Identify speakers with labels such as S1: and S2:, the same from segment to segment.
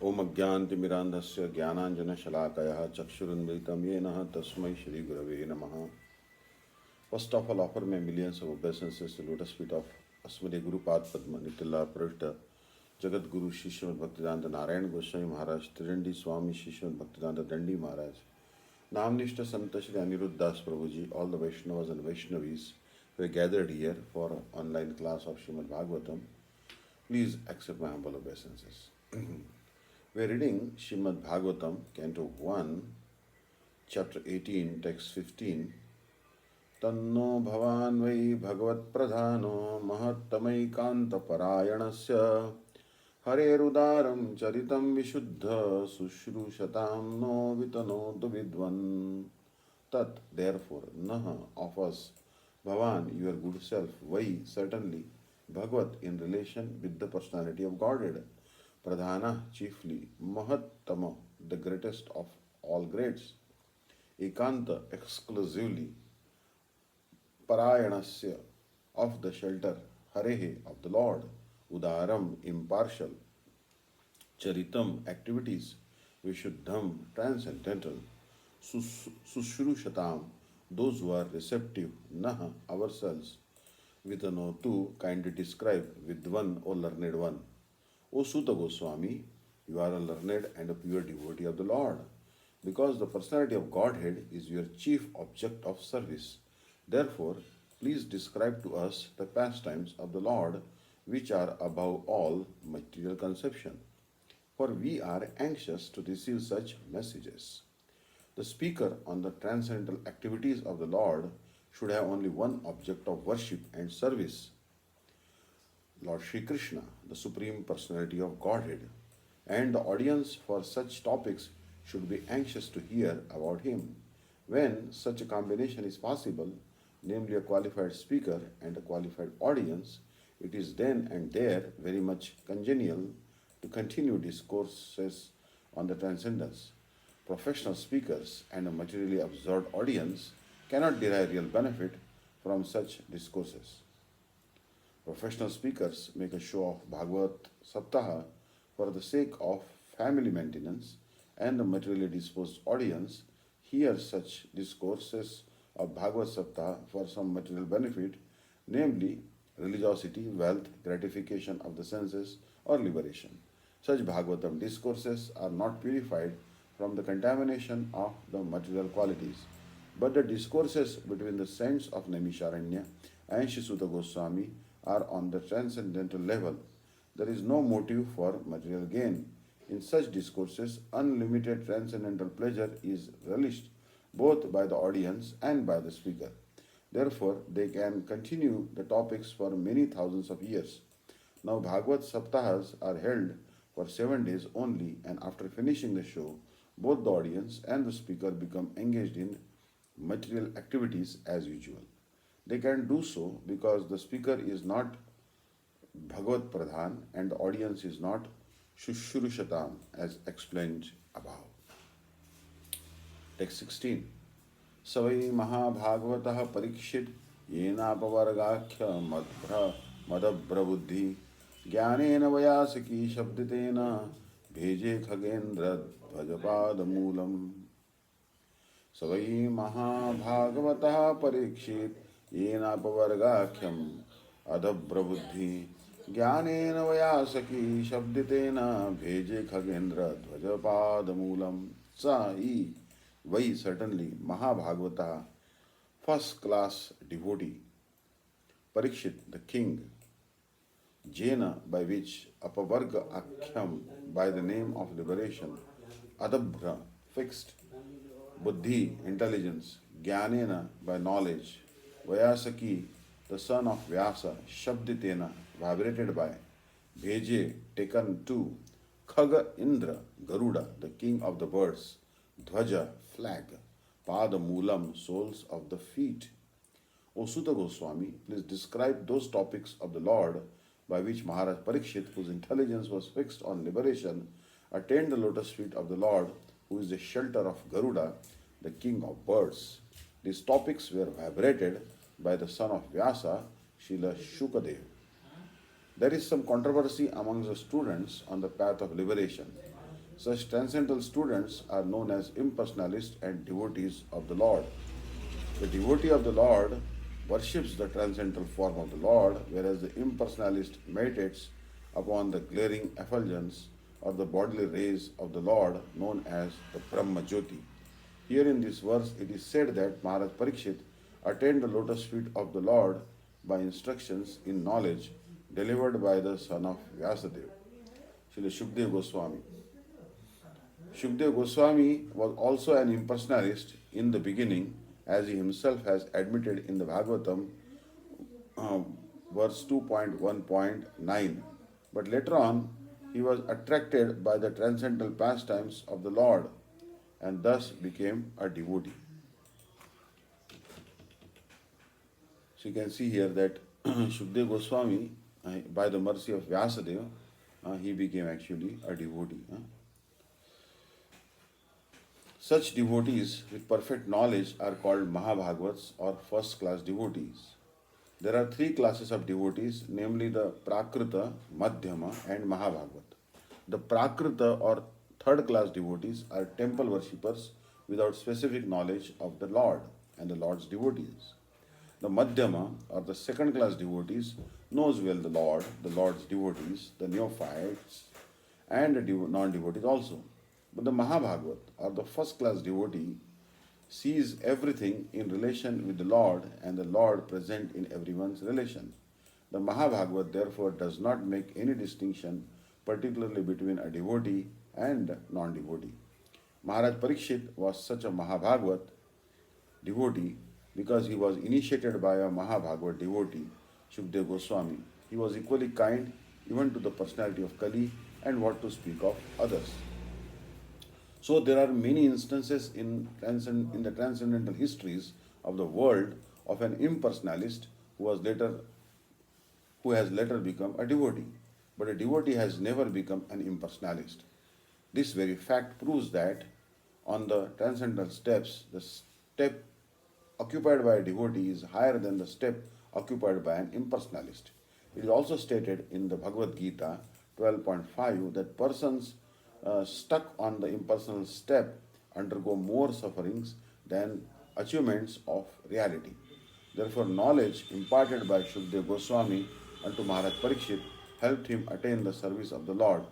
S1: ओम अज्ञानतिमिरान्धस्य ज्ञानाञ्जनशलाकयः चक्षुरुन्मिलितं येन तस्मै श्रीगुरवे नमः. First of all, offer my millions of obeisances to lotus feet of Asmade Guru Pad Padma Nitila Prashta Jagat Guru Shishmad Bhaktivedanta Narayan Goswami Maharaj Tirandi Swami Shishmad Bhaktivedanta Dandi Maharaj Namnishta Santa Shri Aniruddha Das Prabhuji, all the Vaishnavas and Vaishnavis who are gathered here for online class of Srimad Bhagavatam, please accept my humble obeisances. We are reading Srimad Bhagavatam, Canto 1, Chapter 18, Text 15. तन्नो भवान् वै भगवत्प्रधानो महत्तमैकान्तपरायणस्य हरेरुदारं चरितं विशुद्ध शुश्रूषतां no वितनोतु विद्वन्. Tat, therefore, Nah, of us, Bhavan, your good self, Vai, certainly, Bhagavat, in relation with the personality of Godhead, Pradhana, chiefly, Mahattama, the greatest of all greats, Ekanta, exclusively, Parayanasya, of the shelter, Harehe, of the Lord, Udaram, impartial, Charitam, activities, Vishuddham, transcendental, Sushrushatam, those who are receptive, Naha, ourselves, Vidanotu, kindly describe, Vidvan, O learned one. O Suta Goswami, you are a learned and a pure devotee of the Lord, because the personality of Godhead is your chief object of service. Therefore, please describe to us the pastimes of the Lord which are above all material conception, for we are anxious to receive such messages. The speaker on the transcendental activities of the Lord should have only one object of worship and service, Lord Sri Krishna, the Supreme Personality of Godhead, and the audience for such topics should be anxious to hear about him. When such a combination is possible, namely a qualified speaker and a qualified audience, it is then and there very much congenial to continue discourses on the transcendence. Professional speakers and a materially absorbed audience cannot derive real benefit from such discourses. Professional speakers make a show of Bhagavad Saptaha for the sake of family maintenance, and the materially disposed audience hears such discourses of Bhagavad Saptaha for some material benefit, namely religiosity, wealth, gratification of the senses, or liberation. Such Bhagavatam discourses are not purified from the contamination of the material qualities, but the discourses between the saints of Naimisharanya and Shisuta Goswami are on the transcendental level. There is no motive for material gain. In such discourses, unlimited transcendental pleasure is relished both by the audience and by the speaker. Therefore, they can continue the topics for many thousands of years. Now, Bhagavad Saptahas are held for 7 days only, and after finishing the show, both the audience and the speaker become engaged in material activities as usual. They can do so because the speaker is not Bhagavad Pradhan and the audience is not Shushrushatam as explained above. Text 16. Savai Mahabhagavataha Parikshit Yenapavargakhya Madabhra Buddhi Jnanena Vayasaki Shabditena Bheje Khagendra Dhvajapada Savai Mahabhagavataha Parikshit Yenapavargakhyam Adhabhrabuddhi Jnanena Vayasaki Shabditena Bheje Khagendra Dhvajapadamulam. Sa he, Vai, certainly, Mahabhagavata, first class devotee, Parikshit, the king, Jena, by which Apavarga Akhyam, by the name of liberation, Adabhra, fixed, Buddhi, intelligence, Jnanena, by knowledge, Vayasaki, the son of Vyasa, Shabditena, vibrated by, Bheje, taken to, Khaga Indra, Garuda, the king of the birds, Dhvaja, flag, Pada Moolam, soles of the feet. O Suta Goswami, please describe those topics of the Lord by which Maharaj Parikshit, whose intelligence was fixed on liberation, attained the lotus feet of the Lord, who is the shelter of Garuda, the king of birds. These topics were vibrated by the son of Vyasa, Srila Shukadev. There is some controversy among the students on the path of liberation. Such transcendental students are known as impersonalists and devotees of the Lord. The devotee of the Lord worships the transcendental form of the Lord, whereas the impersonalist meditates upon the glaring effulgence or the bodily rays of the Lord, known as the Brahma Jyoti. Here in this verse, it is said that Maharaj Parikshit attained the lotus feet of the Lord by instructions in knowledge delivered by the son of Vyasadeva, Srila Shukdev Goswami. Shukdev Goswami was also an impersonalist in the beginning, as he himself has admitted in the Bhagavatam, verse 2.1.9. But later on, he was attracted by the transcendental pastimes of the Lord and thus became a devotee. So you can see here that Shukdev Goswami, by the mercy of Vyasadeva, he became actually a devotee. Such devotees with perfect knowledge are called Mahabhagavats or first class devotees. There are three classes of devotees, namely the Prakrita, Madhyama, and Mahabhagavat. The Prakrita or third class devotees are temple worshippers without specific knowledge of the Lord and the Lord's devotees. The Madhyama or the second class devotees knows well the Lord, the Lord's devotees, the neophytes, and the non-devotees also. But the Mahabhagavat or the first class devotee sees everything in relation with the Lord and the Lord present in everyone's relation. The Mahabhagavat therefore does not make any distinction particularly between a devotee and non-devotee. Maharaj Parikshit was such a Mahabhagavat devotee because he was initiated by a Mahabhagavat devotee, Shukdev Goswami. He was equally kind even to the personality of Kali and what to speak of others. So there are many instances in the transcendental histories of the world of an impersonalist who has later become a devotee. But a devotee has never become an impersonalist. This very fact proves that on the transcendental steps, the step occupied by a devotee is higher than the step occupied by an impersonalist. It is also stated in the Bhagavad Gita 12.5 that persons stuck on the impersonal step undergo more sufferings than achievements of reality. Therefore, knowledge imparted by Shukdev Goswami unto Maharaj Parikshit helped him attain the service of the Lord,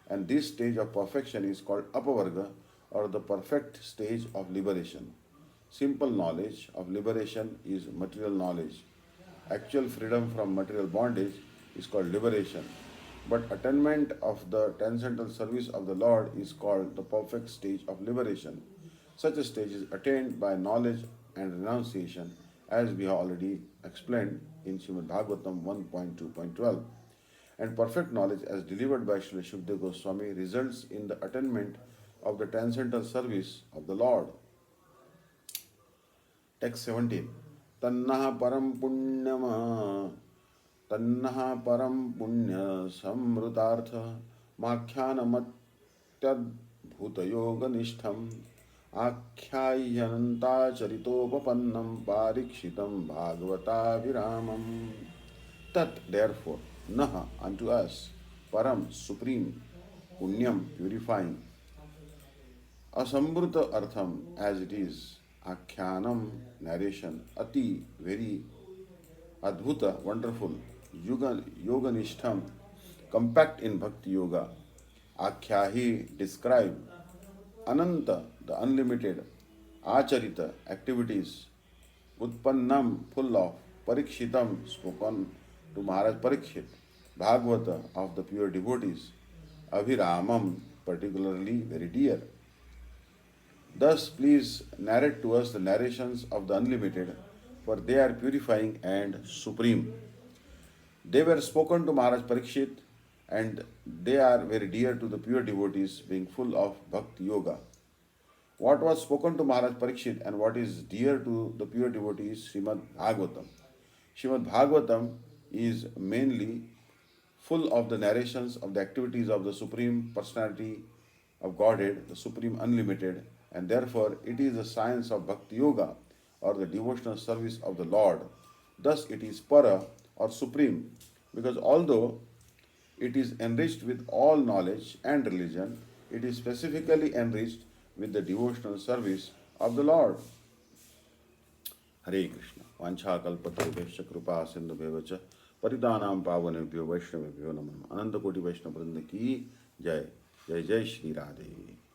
S1: and this stage of perfection is called Apavarga or the perfect stage of liberation. Simple knowledge of liberation is material knowledge. Actual freedom from material bondage is called liberation. But attainment of the transcendental service of the Lord is called the perfect stage of liberation. Such a stage is attained by knowledge and renunciation, as we have already explained in Srimad Bhagavatam 1.2.12. And perfect knowledge, as delivered by Srila Shukdev Goswami, results in the attainment of the transcendental service of the Lord. Text 17. Tannaha param punyama तन्नः परम पुण्य समृतार्थ माख्यानमत्यद्भुतयोगनिष्ठम् आख्याय्यनन्ताचरितोपपन्नं पारीक्षितं भागवताभिरामम्. Tat therefore, naha unto us, param supreme, punyam purifying, asambrita artham as it is, akhyanam narration, ati very, adbhuta wonderful, yoga nishtham compact in bhakti yoga, akhyahi describe, ananta the unlimited, acharita activities, utpannam full of, parikshitam spoken to Maharaj Parikshit, Bhagavata of the pure devotees, Abhiramam particularly very dear. Thus please narrate to us the narrations of the unlimited, for they are purifying and supreme. They were spoken to Maharaj Parikshit and they are very dear to the pure devotees, being full of bhakti yoga. What was spoken to Maharaj Parikshit and what is dear to the pure devotees, Srimad Bhagavatam. Srimad Bhagavatam is mainly full of the narrations of the activities of the Supreme Personality of Godhead, the Supreme Unlimited, and therefore it is the science of Bhakti Yoga or the devotional service of the Lord. Thus it is Para or Supreme, because although it is enriched with all knowledge and religion, It is specifically enriched with the devotional service of the Lord. Hare Krishna. Vanchakalpatarubhescha कृपा सिंधुभ्येव च परितानां पावनेभ्यो वैष्णवेभ्यो नमः. अनंत कोटि वैष्णव वृंद की जय. जय जय श्री राधे.